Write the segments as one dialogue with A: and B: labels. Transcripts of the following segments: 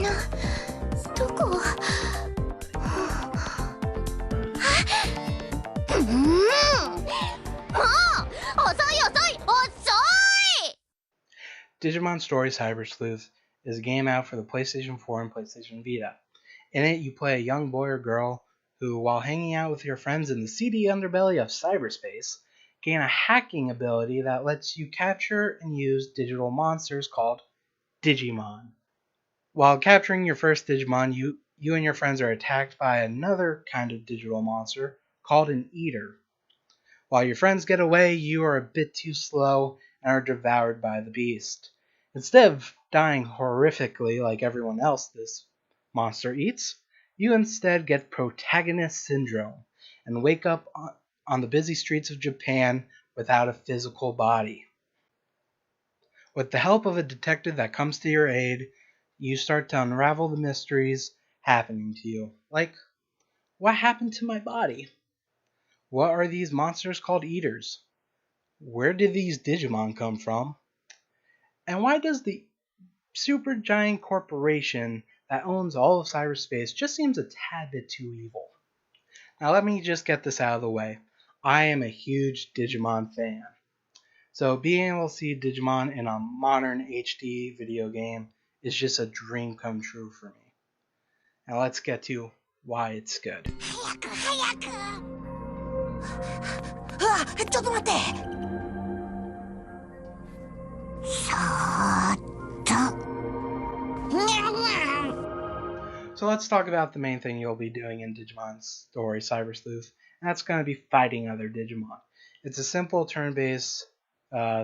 A: などこ
B: Digimon Story Cyber Sleuth is a game out for the PlayStation 4 and PlayStation Vita. In it, you play a young boy or girl who, while hanging out with your friends in the seedy underbelly of cyberspace, gain a hacking ability that lets you capture and use digital monsters called Digimon. While capturing your first Digimon, you and your friends are attacked by another kind of digital monster called an Eater. While your friends get away, you are a bit too slow and are devoured by the beast. Instead of dying horrifically like everyone else this monster eats, you instead get protagonist syndrome and wake up on the busy streets of Japan without a physical body. With the help of a detective that comes to your aid, you start to unravel the mysteries happening to you. Like, what happened to my body? What are these monsters called Eaters? Where did these Digimon come from? And why does the super giant corporation that owns all of cyberspace just seems a tad bit too evil? Now let me just get this out of the way. I am a huge Digimon fan. So being able to see Digimon in a modern HD video game is just a dream come true for me. Now let's get to why it's good.
A: ちょっと待ってそーっと
B: So let's talk about the main thing you'll be doing in Digimon Story Cyber Sleuth, and that's going to be fighting other Digimon. It's a simple turn-based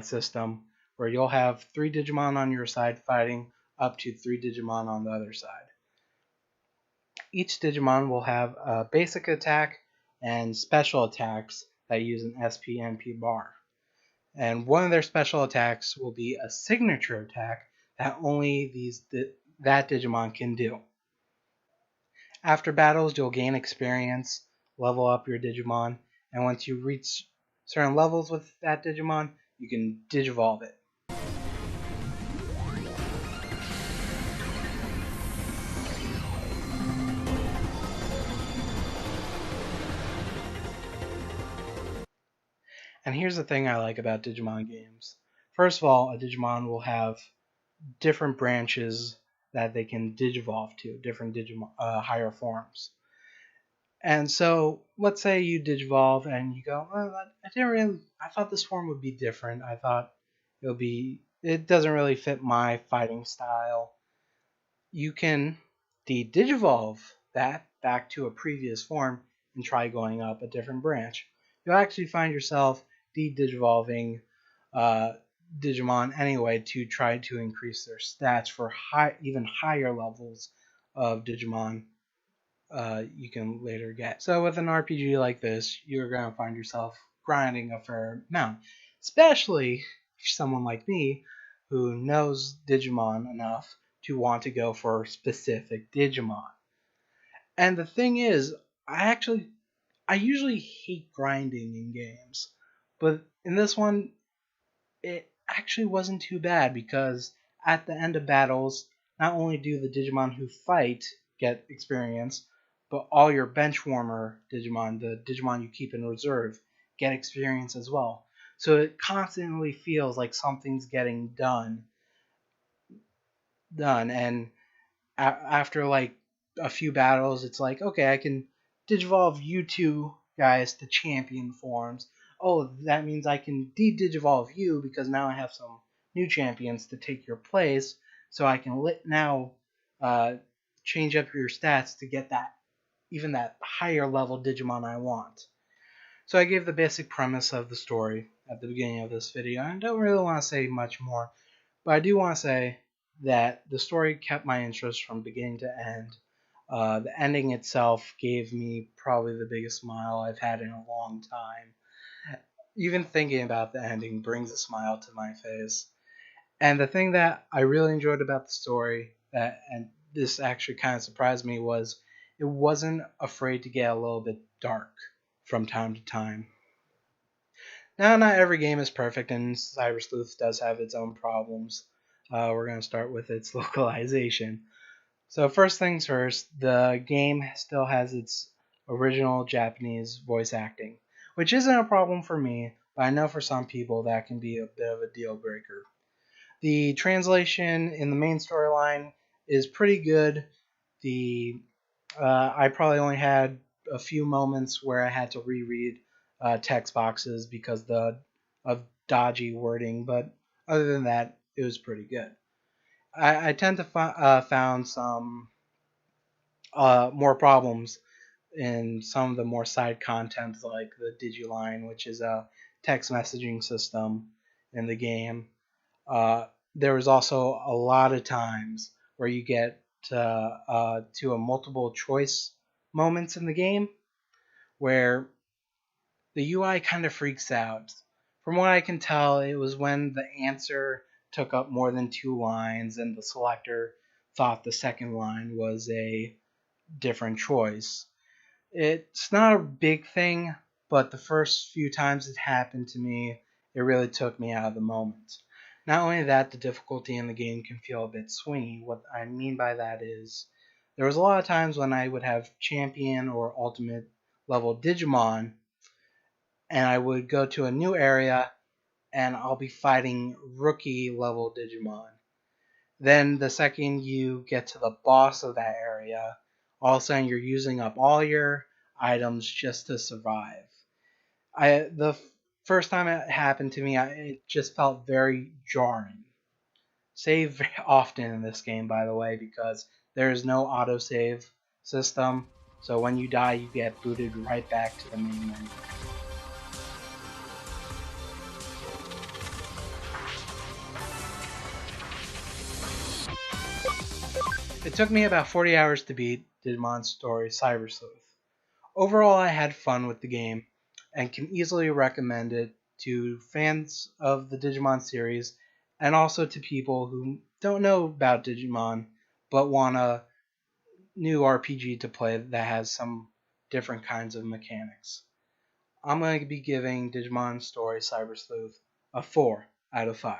B: system where you'll have 3 Digimon on your side fighting up to 3 Digimon on the other side. Each Digimon will have a basic attack and special attacks that use an SP/NP bar. And one of their special attacks will be a signature attack that only that Digimon can do. After battles, you'll gain experience, level up your Digimon, and once you reach certain levels with that Digimon, you can Digivolve it. And here's the thing I like about Digimon games. First of all, a Digimon will have different branches that they can Digivolve to, different Digimon, higher forms. And so, let's say you Digivolve and you go, well, I thought this form would be different. I thought it doesn't really fit my fighting style. You can Digivolve that back to a previous form and try going up a different branch. You'll actually find yourself Digivolving Digimon anyway to try to increase their stats for even higher levels of Digimon you can later get. So with an RPG like this, you're going to find yourself grinding a fair amount, especially if someone like me who knows Digimon enough to want to go for specific Digimon. And the thing is, I usually hate grinding in games, but in this one, it actually wasn't too bad because at the end of battles, not only do the Digimon who fight get experience, but all your bench warmer Digimon, the Digimon you keep in reserve, get experience as well. So it constantly feels like something's getting done. And after like a few battles, it's like, okay, I can Digivolve you two guys to champion forms. Oh, that means I can Digivolve you because now I have some new champions to take your place, so I can now change up your stats to get that higher level Digimon I want. So I gave the basic premise of the story at the beginning of this video. I don't really want to say much more, but I do want to say that the story kept my interest from beginning to end. The ending itself gave me probably the biggest smile I've had in a long time. Even thinking about the ending brings a smile to my face. And the thing that I really enjoyed about the story, and this actually kind of surprised me, was it wasn't afraid to get a little bit dark from time to time. Now, not every game is perfect, and Cyber Sleuth does have its own problems. We're going to start with its localization. So first things first, the game still has its original Japanese voice acting, which isn't a problem for me, but I know for some people that can be a bit of a deal breaker. The translation in the main storyline is pretty good. The I probably only had a few moments where I had to reread text boxes because of dodgy wording, but other than that, it was pretty good. I tend to found some more problems in some of the more side content, like the Digiline, which is a text messaging system in the game. There was also a lot of times where you get to a multiple choice moments in the game where the UI kind of freaks out. From what I can tell, it was when the answer took up more than 2 lines and the selector thought the second line was a different choice. It's not a big thing, but the first few times it happened to me, it really took me out of the moment. Not only that, the difficulty in the game can feel a bit swingy. What I mean by that is there was a lot of times when I would have champion or ultimate level Digimon and I would go to a new area and I'll be fighting rookie level Digimon. Then the second you get to the boss of that area, all of a sudden you're using up all your items just to survive. The first time it happened to me, it just felt very jarring. Save very often in this game, by the way, because there is no autosave system. So when you die, you get booted right back to the main menu. It took me about 40 hours to beat Digimon Story Cyber Sleuth. Overall, I had fun with the game and can easily recommend it to fans of the Digimon series and also to people who don't know about Digimon but want a new RPG to play that has some different kinds of mechanics. I'm going to be giving Digimon Story Cyber Sleuth a 4 out of 5.